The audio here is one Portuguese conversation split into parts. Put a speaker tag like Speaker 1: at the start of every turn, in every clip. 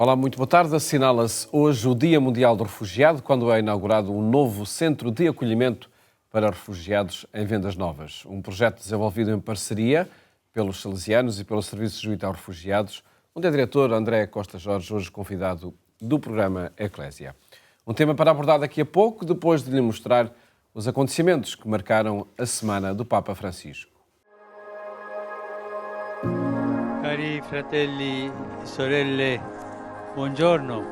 Speaker 1: Olá, muito boa tarde. Assinala-se hoje o Dia Mundial do Refugiado, quando é inaugurado um novo centro de acolhimento para refugiados em Vendas Novas. Um projeto desenvolvido em parceria pelos salesianos e pelo Serviço de Jesuíta aos Refugiados, onde é diretor André Costa Jorge, hoje convidado do programa Eclésia. Um tema para abordar daqui a pouco, depois de lhe mostrar os acontecimentos que marcaram a semana do Papa Francisco.
Speaker 2: Cari fratelli e sorelle, buongiorno.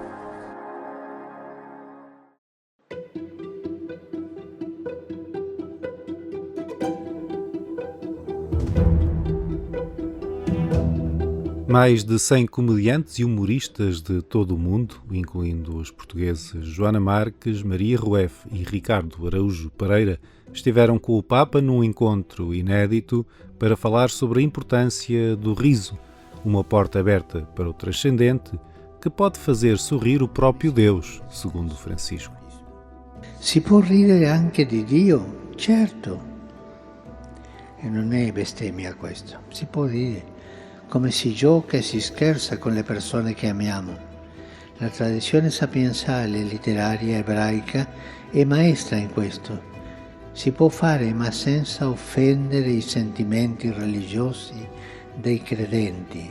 Speaker 3: Mais de 100 comediantes e humoristas de todo o mundo, incluindo os portugueses Joana Marques, Maria Rueff e Ricardo Araújo Pereira, estiveram com o Papa num encontro inédito para falar sobre a importância do riso, uma porta aberta para o transcendente que pode fazer sorrir o próprio Deus, segundo Francisco.
Speaker 4: Si può ridere anche di Dio, certo, e non è bestemmia questo, si può ridere. Come si gioca e si scherza con le persone che amiamo. La tradizione sapienziale letteraria ebraica è maestra in questo. Si può fare ma senza offendere i sentimenti religiosi dei credenti,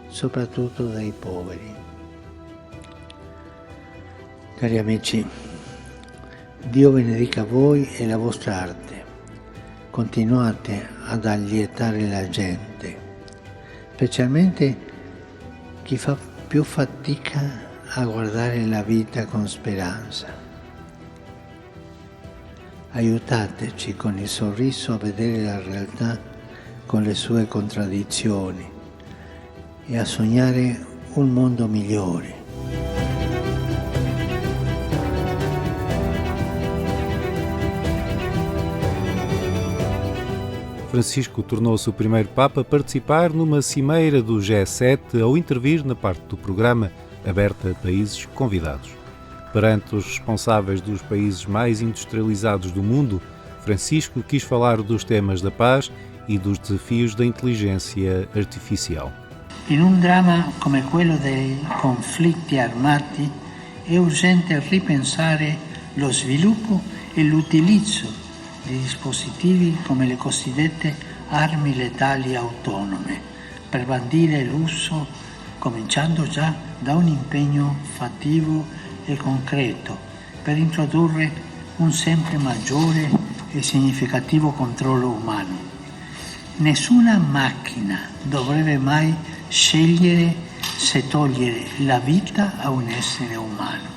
Speaker 4: soprattutto dei poveri. Cari amici, Dio benedica voi e la vostra arte. Continuate ad allietare la gente, specialmente chi fa più fatica a guardare la vita con speranza. Aiutateci con il sorriso a vedere la realtà con le sue contraddizioni e a sognare un mondo migliore.
Speaker 3: Francisco tornou-se o primeiro Papa a participar numa cimeira do G7 ao intervir na parte do programa aberta a países convidados. Perante os responsáveis dos países mais industrializados do mundo, Francisco quis falar dos temas da paz e dos desafios da inteligência artificial.
Speaker 4: In un dramma come quello dei conflitti armati è urgente ripensare lo sviluppo e l'utilizzo di dispositivi come le cosiddette armi letali autonome per bandire l'uso, cominciando già da un impegno fattivo e concreto per introdurre un sempre maggiore e significativo controllo umano. Nessuna macchina dovrebbe mai scegliere se togliere la vita a un essere umano.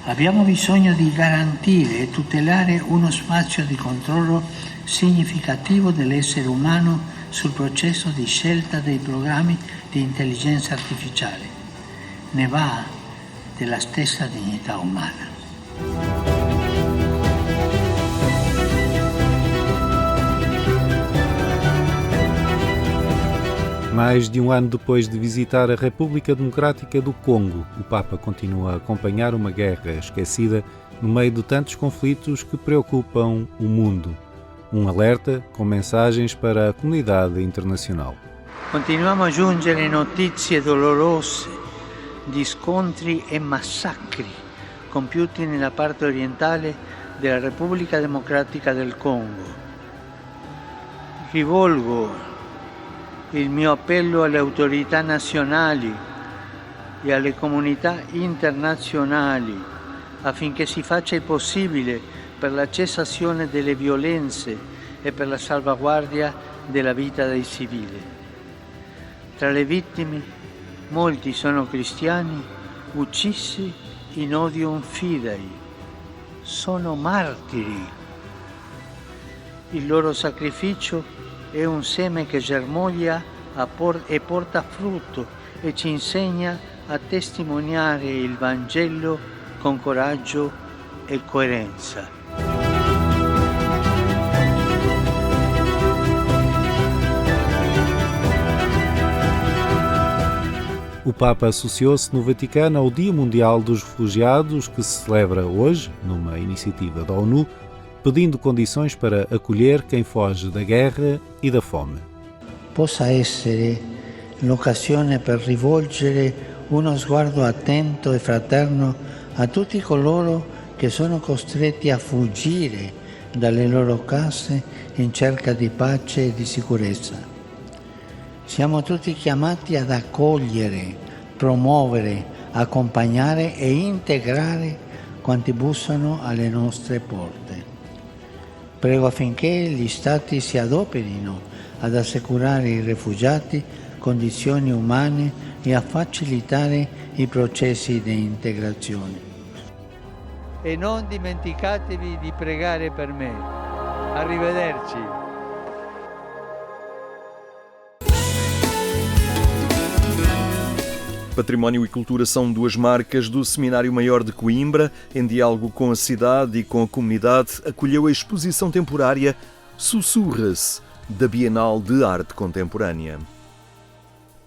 Speaker 4: Abbiamo bisogno di garantire e tutelare uno spazio di controllo significativo dell'essere umano sul processo di scelta dei programmi di intelligenza artificiale. Ne va della stessa dignità umana.
Speaker 3: Mais de um ano depois de visitar a República Democrática do Congo, o Papa continua a acompanhar uma guerra esquecida no meio de tantos conflitos que preocupam o mundo. Um alerta com mensagens para a comunidade internacional.
Speaker 2: Continuiamo a giungere notizie dolorose di scontri e massacri compiuti nella parte orientale della Repubblica Democratica del Congo. Rivolgo il mio appello alle autorità nazionali e alle comunità internazionali affinché si faccia il possibile per la cessazione delle violenze e per la salvaguardia della vita dei civili. Tra le vittime molti sono cristiani uccisi in odium fidei, sono martiri. Il loro sacrificio è un seme che germoglia e porta frutto e ci insegna a testimoniare il Vangelo con coraggio e coerenza.
Speaker 3: O Papa associou-se no Vaticano ao Dia Mundial dos Refugiados, que se celebra hoje, numa iniciativa da ONU, pedindo condições para acolher quem foge da guerra e da fome.
Speaker 4: Possa essere l'occasione per rivolgere
Speaker 2: uno sguardo attento e fraterno a tutti coloro che sono costretti a fuggire dalle loro case in cerca di pace e di sicurezza. Siamo tutti chiamati ad accogliere, promuovere, accompagnare e integrare quanti bussano alle nostre porte. Prego affinché gli Stati si adoperino ad assicurare ai rifugiati condizioni umane e a facilitare i processi di integrazione. E non dimenticatevi di pregare per me. Arrivederci.
Speaker 5: Património e cultura são duas marcas do Seminário Maior de Coimbra. Em diálogo com a cidade e com a comunidade, acolheu a exposição temporária Sussurra-se, da Bienal de Arte Contemporânea.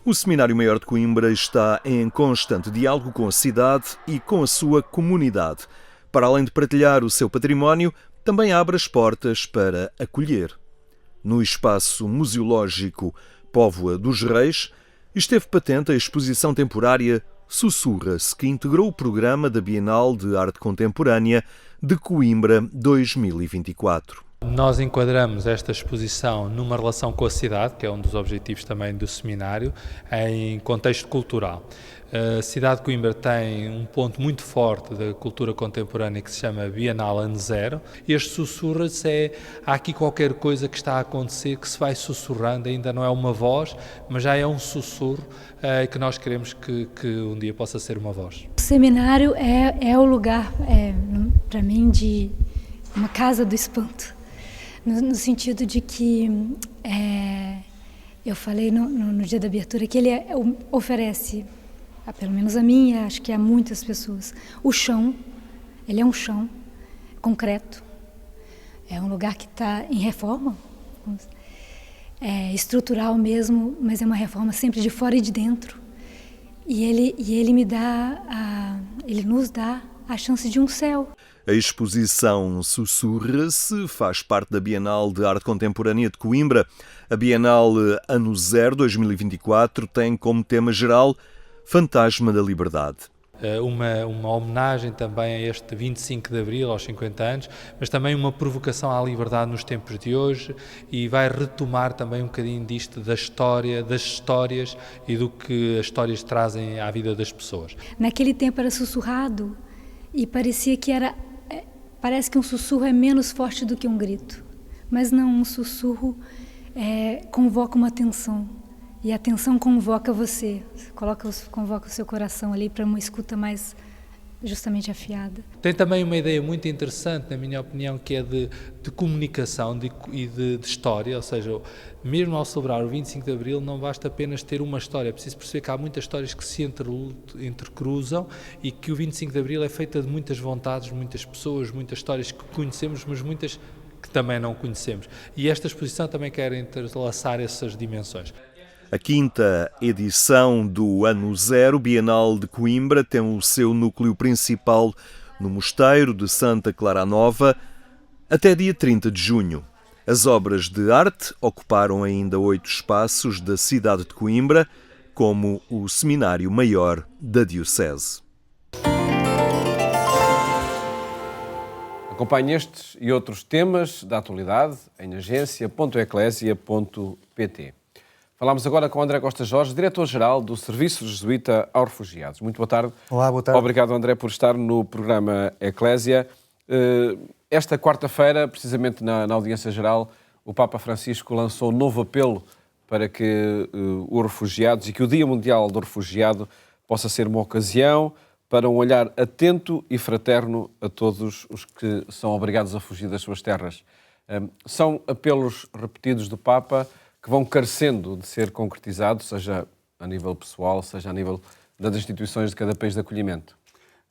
Speaker 5: O Seminário Maior de Coimbra está em constante diálogo com a cidade e com a sua comunidade. Para além de partilhar o seu património, também abre as portas para acolher. No espaço museológico Póvoa dos Reis, esteve patente a exposição temporária Sussurra-se, que integrou o programa da Bienal de Arte Contemporânea de Coimbra 2024.
Speaker 6: Nós enquadramos esta exposição numa relação com a cidade, que é um dos objetivos também do seminário, em contexto cultural. A cidade de Coimbra tem um ponto muito forte da cultura contemporânea que se chama Bienal Ano Zero. Este sussurra-se há aqui qualquer coisa que está a acontecer que se vai sussurrando, ainda não é uma voz, mas já é um sussurro que nós queremos que um dia possa ser uma voz.
Speaker 7: O seminário é o lugar, para mim, de uma casa do espanto. No sentido de que, eu falei no dia da abertura, que ele oferece, pelo menos a mim, acho que a muitas pessoas, o chão. Ele é um chão concreto, é um lugar que está em reforma, estrutural mesmo, mas é uma reforma sempre de fora e de dentro. E ele ele nos dá a chance de um céu.
Speaker 5: A exposição Sussurra-se faz parte da Bienal de Arte Contemporânea de Coimbra. A Bienal Ano Zero 2024 tem como tema geral Fantasma da Liberdade.
Speaker 6: Uma homenagem também a este 25 de Abril, aos 50 anos, mas também uma provocação à liberdade nos tempos de hoje, e vai retomar também um bocadinho disto da história, das histórias e do que as histórias trazem à vida das pessoas.
Speaker 7: Naquele tempo era sussurrado e parece que um sussurro é menos forte do que um grito, mas não, um sussurro convoca uma tensão, e a tensão convoca você, convoca o seu coração ali para uma escuta mais justamente afiada.
Speaker 6: Tem também uma ideia muito interessante, na minha opinião, que é de comunicação e de história, ou seja, mesmo ao celebrar o 25 de Abril não basta apenas ter uma história, é preciso perceber que há muitas histórias que se entrecruzam e que o 25 de Abril é feita de muitas vontades, muitas pessoas, muitas histórias que conhecemos, mas muitas que também não conhecemos. E esta exposição também quer entrelaçar essas dimensões.
Speaker 5: A quinta edição do Ano Zero Bienal de Coimbra tem o seu núcleo principal no Mosteiro de Santa Clara Nova até dia 30 de junho. As obras de arte ocuparam ainda 8 espaços da cidade de Coimbra, como o Seminário Maior da Diocese.
Speaker 1: Acompanhe estes e outros temas da atualidade em agência.eclésia.pt. Falámos agora com André Costa Jorge, diretor-geral do Serviço Jesuíta aos Refugiados. Muito boa tarde.
Speaker 8: Olá, boa tarde.
Speaker 1: Obrigado, André, por estar no programa Eclésia. Esta quarta-feira, precisamente na audiência geral, o Papa Francisco lançou um novo apelo para que os refugiados e que o Dia Mundial do Refugiado possa ser uma ocasião para um olhar atento e fraterno a todos os que são obrigados a fugir das suas terras. São apelos repetidos do Papa que vão carecendo de ser concretizados, seja a nível pessoal, seja a nível das instituições de cada país de acolhimento.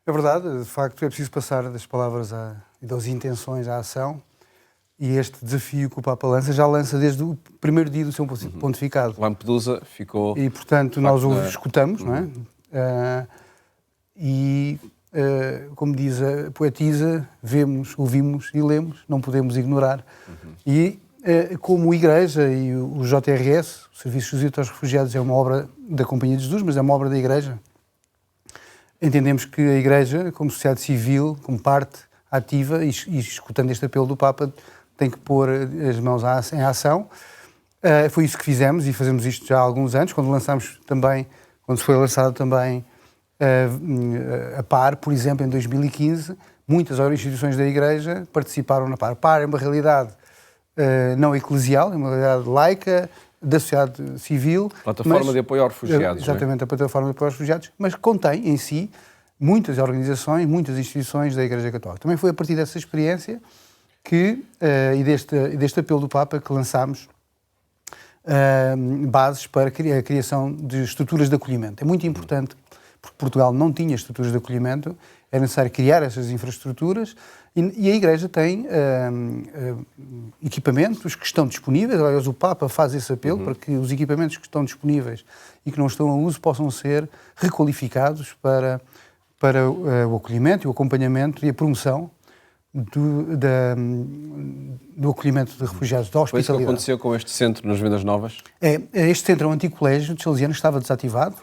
Speaker 8: É verdade, de facto é preciso passar das palavras e das intenções à ação, e este desafio que o Papa já lança desde o primeiro dia do seu pontificado.
Speaker 1: Lampedusa ficou...
Speaker 8: E, portanto, nós o escutamos, não é? Como diz a poetisa, vemos, ouvimos e lemos, não podemos ignorar. E como Igreja e o JRS, o Serviço Jesuíta aos Refugiados, é uma obra da Companhia de Jesus, mas é uma obra da Igreja, entendemos que a Igreja, como sociedade civil, como parte ativa, e escutando este apelo do Papa, tem que pôr as mãos em ação. Foi isso que fizemos e fazemos isto já há alguns anos, quando se foi lançado também a PAR, por exemplo, em 2015, muitas instituições da Igreja participaram na PAR. A PAR é uma realidade não eclesial, é uma realidade laica, da sociedade civil.
Speaker 1: Plataforma de apoio aos refugiados.
Speaker 8: Exatamente, a plataforma de apoio aos refugiados, mas contém em si muitas organizações, muitas instituições da Igreja Católica. Também foi a partir dessa experiência e deste apelo do Papa que lançámos bases para a criação de estruturas de acolhimento. É muito importante, porque Portugal não tinha estruturas de acolhimento, é necessário criar essas infraestruturas e a Igreja tem equipamentos que estão disponíveis. Aliás, o Papa faz esse apelo para que os equipamentos que estão disponíveis e que não estão a uso possam ser requalificados para o acolhimento e o acompanhamento e a promoção do acolhimento de refugiados, da hospitalidade.
Speaker 1: Foi isso que aconteceu com este centro nas Vendas Novas?
Speaker 8: Este centro é um antigo colégio de Salesianos que estava desativado.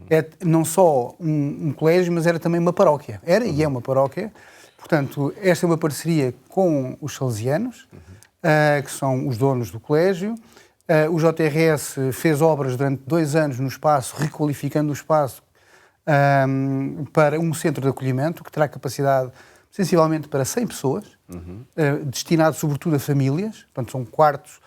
Speaker 8: É não só um colégio, mas era também uma paróquia. Era e é uma paróquia. Portanto, esta é uma parceria com os Salesianos, que são os donos do colégio. O JRS fez obras durante 2 anos no espaço, requalificando o espaço para um centro de acolhimento que terá capacidade sensivelmente para 100 pessoas, destinado sobretudo a famílias. Portanto, são quartos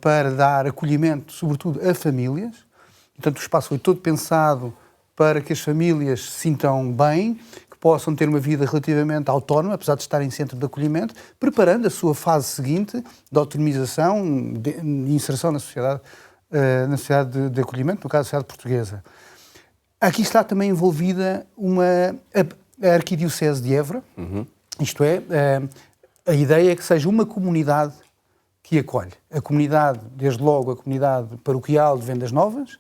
Speaker 8: para dar acolhimento sobretudo a famílias. Portanto, o espaço foi todo pensado para que as famílias se sintam bem, que possam ter uma vida relativamente autónoma, apesar de estar em centro de acolhimento, preparando a sua fase seguinte de autonomização e inserção na sociedade de acolhimento, no caso, a sociedade portuguesa. Aqui está também envolvida a Arquidiocese de Évora, isto é, a ideia é que seja uma comunidade que acolhe. A comunidade, desde logo, a comunidade paroquial de Vendas Novas,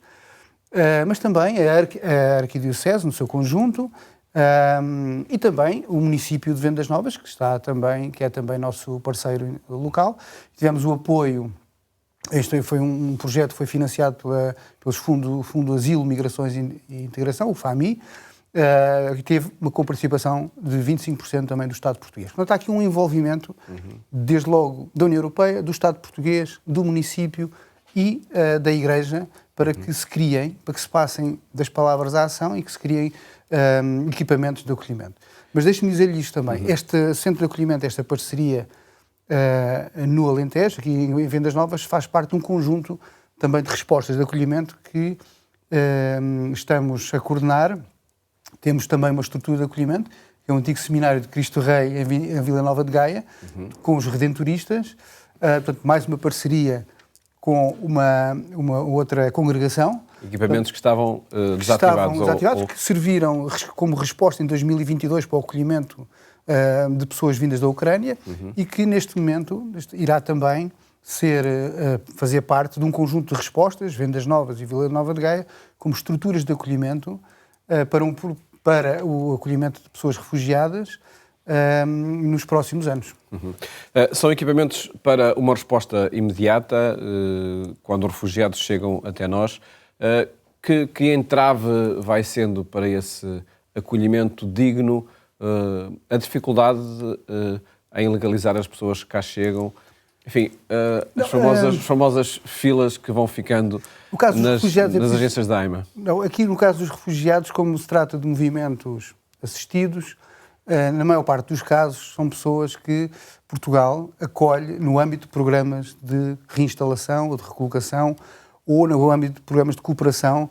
Speaker 8: mas também a Arquidiocese no seu conjunto e também o município de Vendas Novas, que é também nosso parceiro local. Tivemos o apoio, este foi um projeto que foi financiado pelos Fundo Asilo, Migrações e Integração, o FAMI, que teve uma coparticipação de 25% também do Estado português. Portanto, há aqui um envolvimento, desde logo, da União Europeia, do Estado português, do município e da Igreja, para que se criem, para que se passem das palavras à ação e que se criem equipamentos de acolhimento. Mas deixe-me dizer-lhe isto também. Este centro de acolhimento, esta parceria no Alentejo, aqui em Vendas Novas, faz parte de um conjunto também de respostas de acolhimento que estamos a coordenar. Temos também uma estrutura de acolhimento, que é um antigo seminário de Cristo Rei em Vila Nova de Gaia, com os redentoristas. Portanto, mais uma parceria com uma outra congregação.
Speaker 1: Equipamentos que estavam desativados.
Speaker 8: Que serviram como resposta em 2022 para o acolhimento de pessoas vindas da Ucrânia e que neste momento irá também fazer parte de um conjunto de respostas, Vendas Novas e Vila Nova de Gaia, como estruturas de acolhimento para o acolhimento de pessoas refugiadas nos próximos anos.
Speaker 1: São equipamentos para uma resposta imediata, quando os refugiados chegam até nós. Que entrave vai sendo para esse acolhimento digno a dificuldade em legalizar as pessoas que cá chegam? Enfim, as famosas filas que vão ficando nas agências da AIMA.
Speaker 8: Não, aqui no caso dos refugiados, como se trata de movimentos assistidos, na maior parte dos casos são pessoas que Portugal acolhe no âmbito de programas de reinstalação ou de recolocação ou no âmbito de programas de cooperação,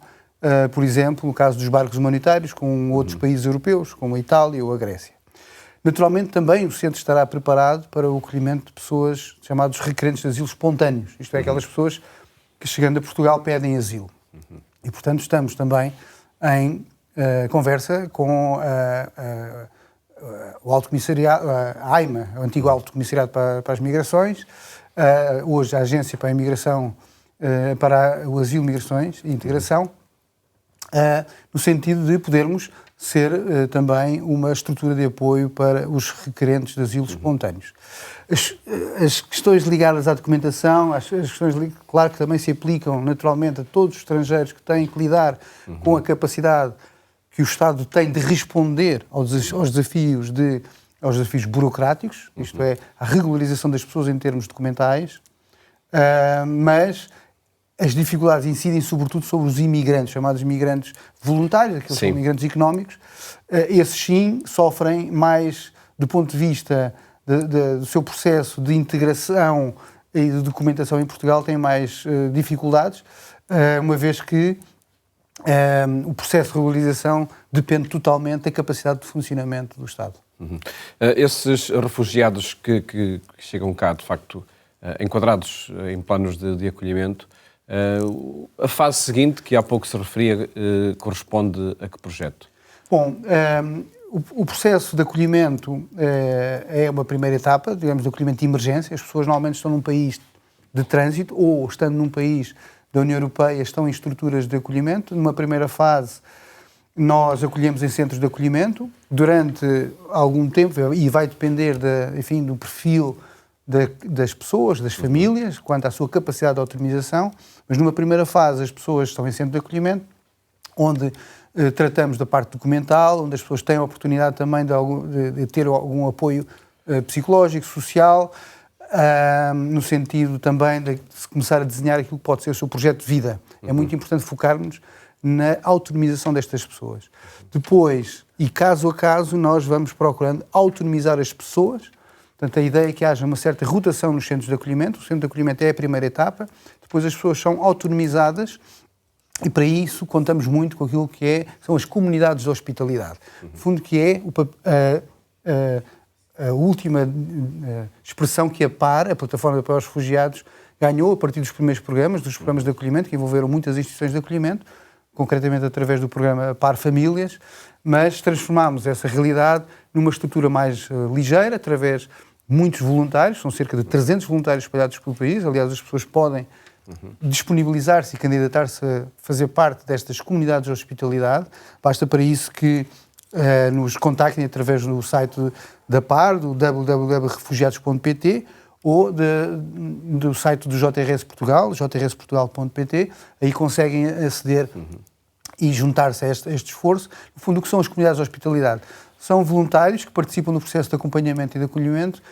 Speaker 8: por exemplo, no caso dos barcos humanitários com outros países europeus, como a Itália ou a Grécia. Naturalmente, também o centro estará preparado para o acolhimento de pessoas chamados requerentes de asilo espontâneos, isto é, aquelas pessoas que, chegando a Portugal, pedem asilo. E, portanto, estamos também em conversa com o Alto Comissariado, a AIMA, o antigo Alto Comissariado para as Migrações, hoje a Agência para a Imigração, para o Asilo, Migrações e Integração, no sentido de podermos ser também uma estrutura de apoio para os requerentes de asilo espontâneos. As questões ligadas à documentação, as questões, claro que também se aplicam naturalmente a todos os estrangeiros que têm que lidar com a capacidade que o Estado tem de responder aos desafios burocráticos, isto é, a regularização das pessoas em termos documentais, mas as dificuldades incidem sobretudo sobre os imigrantes, chamados imigrantes voluntários, aqueles que são imigrantes económicos. Esses sim sofrem mais do ponto de vista do seu processo de integração e de documentação em Portugal, têm mais dificuldades, uma vez que o processo de regularização depende totalmente da capacidade de funcionamento do Estado.
Speaker 1: Esses refugiados que chegam cá, de facto, enquadrados em planos de acolhimento, a fase seguinte, que há pouco se referia, corresponde a que projeto?
Speaker 8: Bom, o processo de acolhimento é uma primeira etapa, digamos, de acolhimento de emergência. As pessoas normalmente estão num país de trânsito ou, estando num país da União Europeia, estão em estruturas de acolhimento. Numa primeira fase, nós acolhemos em centros de acolhimento durante algum tempo, e vai depender do perfil das pessoas, das famílias, quanto à sua capacidade de autonomização, mas numa primeira fase as pessoas estão em centro de acolhimento, onde tratamos da parte documental, onde as pessoas têm a oportunidade também de ter algum apoio psicológico, social, no sentido também de se começar a desenhar aquilo que pode ser o seu projeto de vida. É muito importante focarmos na autonomização destas pessoas. Depois, e caso a caso, nós vamos procurando autonomizar as pessoas. Portanto, a ideia é que haja uma certa rotação nos centros de acolhimento. O centro de acolhimento é a primeira etapa. Depois as pessoas são autonomizadas e, para isso, contamos muito com aquilo que são as comunidades de hospitalidade. No fundo, que é a última expressão que a PAR, a Plataforma de Apoio aos Refugiados, ganhou a partir dos primeiros programas, dos programas de acolhimento, que envolveram muitas instituições de acolhimento, concretamente através do programa PAR Famílias, mas transformámos essa realidade numa estrutura mais ligeira, através de muitos voluntários, são cerca de 300 voluntários espalhados pelo país. Aliás, as pessoas podem disponibilizar-se e candidatar-se a fazer parte destas comunidades de hospitalidade. Basta para isso que nos contactem através do site da PAR, do www.refugiados.pt, ou do site do JRS Portugal, jrsportugal.pt. Aí conseguem aceder e juntar-se a este esforço. No fundo, o que são as comunidades de hospitalidade? São voluntários que participam do processo de acompanhamento e de acolhimento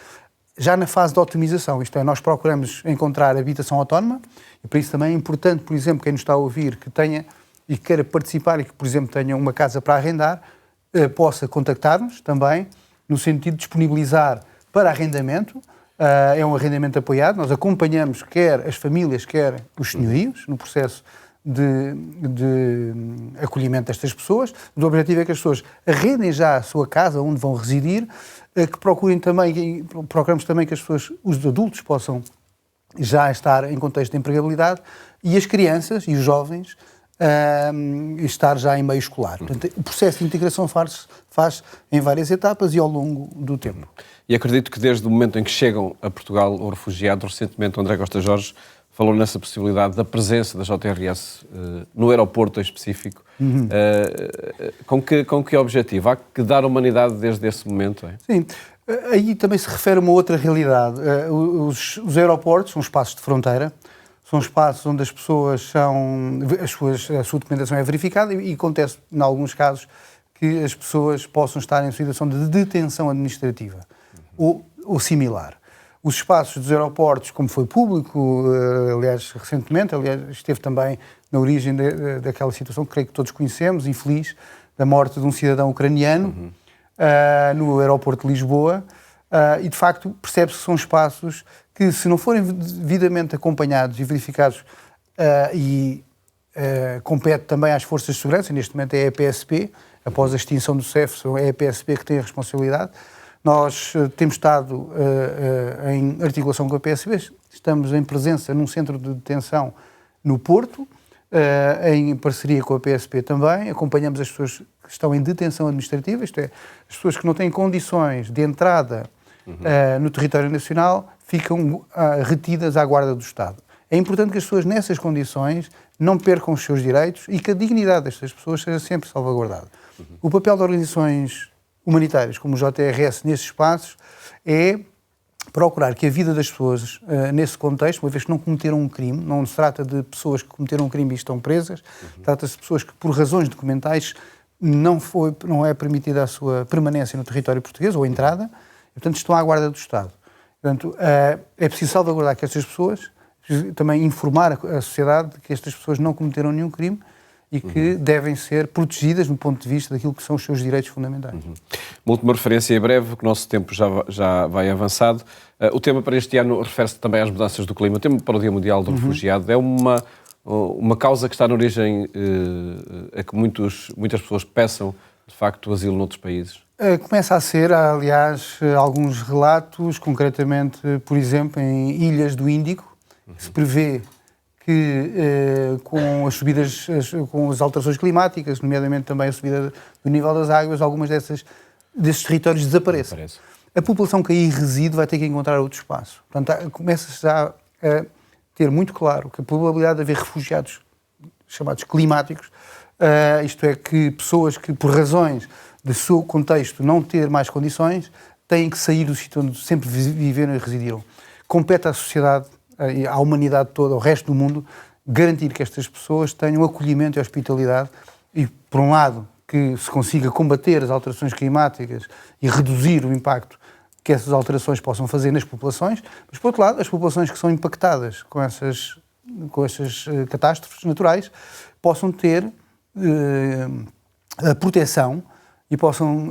Speaker 8: já na fase de otimização. Isto é, nós procuramos encontrar habitação autónoma, e para isso também é importante, por exemplo, quem nos está a ouvir, que tenha e que queira participar e que, por exemplo, tenha uma casa para arrendar, possa contactar-nos também, no sentido de disponibilizar para arrendamento. É um arrendamento apoiado. Nós acompanhamos quer as famílias, quer os senhorios no processo de acolhimento destas pessoas. O objetivo é que as pessoas arrendem já a sua casa, onde vão residir, que procuramos também que as pessoas, os adultos, possam já estar em contexto de empregabilidade, e as crianças e os jovens estar já em meio escolar. Portanto, o processo de integração faz em várias etapas e ao longo do tempo.
Speaker 1: E acredito que desde o momento em que chegam a Portugal os refugiados, recentemente o André Costa Jorge falou nessa possibilidade da presença da JRS no aeroporto em específico. Com que objetivo? Há que dar humanidade desde esse momento? É?
Speaker 8: Sim. Aí também se refere a uma outra realidade. Os aeroportos são espaços de fronteira, são espaços onde as pessoas a sua documentação é verificada e acontece, em alguns casos, que as pessoas possam estar em situação de detenção administrativa ou similar. Os espaços dos aeroportos, como foi público, aliás, recentemente, esteve também na origem daquela situação que creio que todos conhecemos, infeliz, da morte de um cidadão ucraniano no aeroporto de Lisboa, e de facto percebe-se que são espaços que, se não forem devidamente acompanhados e verificados, compete também às forças de segurança. Neste momento é a EPSP, após a extinção do CEF, é a EPSP que tem a responsabilidade. Nós temos estado em articulação com a PSP, estamos em presença num centro de detenção no Porto, em parceria com a PSP também. Acompanhamos as pessoas que estão em detenção administrativa, isto é, as pessoas que não têm condições de entrada no território nacional ficam retidas à guarda do Estado. É importante que as pessoas nessas condições não percam os seus direitos e que a dignidade destas pessoas seja sempre salvaguardada. O papel de organizações humanitárias, como o JRS, nesses espaços, é procurar que a vida das pessoas, nesse contexto, uma vez que não cometeram um crime, não se trata de pessoas que cometeram um crime e estão presas, trata-se de pessoas que, por razões documentais, não é permitida a sua permanência no território português, ou a entrada, e, portanto, estão à guarda do Estado. Portanto, é preciso salvaguardar que estas pessoas, também informar a sociedade de que estas pessoas não cometeram nenhum crime e que devem ser protegidas no ponto de vista daquilo que são os seus direitos fundamentais.
Speaker 1: Uma última referência em breve, que o nosso tempo já vai avançado. O tema para este ano refere-se também às mudanças do clima. O tema para o Dia Mundial do Refugiado é uma causa que está na origem a que muitas pessoas peçam, de facto, o asilo noutros países?
Speaker 8: Começa a ser, aliás, alguns relatos, concretamente, por exemplo, em ilhas do Índico, se prevê que com as subidas, com as alterações climáticas, nomeadamente também a subida do nível das águas, algumas desses territórios desapareçam. A população que aí reside vai ter que encontrar outro espaço. Portanto, começa-se já a ter muito claro que a probabilidade de haver refugiados chamados climáticos, isto é, que pessoas que, por razões de seu contexto, não ter mais condições, têm que sair do sítio onde sempre viveram e residiram. Compete à sociedade, à humanidade toda, ao resto do mundo, garantir que estas pessoas tenham acolhimento e hospitalidade e, por um lado, que se consiga combater as alterações climáticas e reduzir o impacto que essas alterações possam fazer nas populações, mas, por outro lado, as populações que são impactadas com essas catástrofes naturais possam ter a proteção e possam,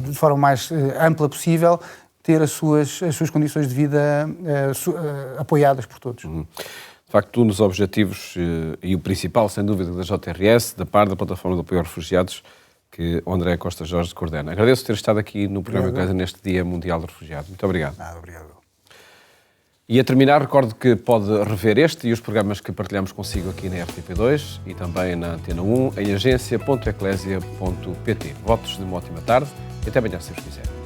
Speaker 8: de forma mais ampla possível, ter as suas condições de vida apoiadas por todos.
Speaker 1: De facto, um dos objetivos, e o principal, sem dúvida, da JRS, da PAR, da Plataforma de Apoio aos Refugiados, que o André Costa Jorge coordena. Agradeço ter estado aqui no programa Eclésia neste Dia Mundial do Refugiado. Muito obrigado.
Speaker 8: Obrigado.
Speaker 1: E a terminar, recordo que pode rever este e os programas que partilhamos consigo aqui na RTP2 e também na Antena 1 em agência.eclésia.pt. Votos de uma ótima tarde e até amanhã, se os quiser.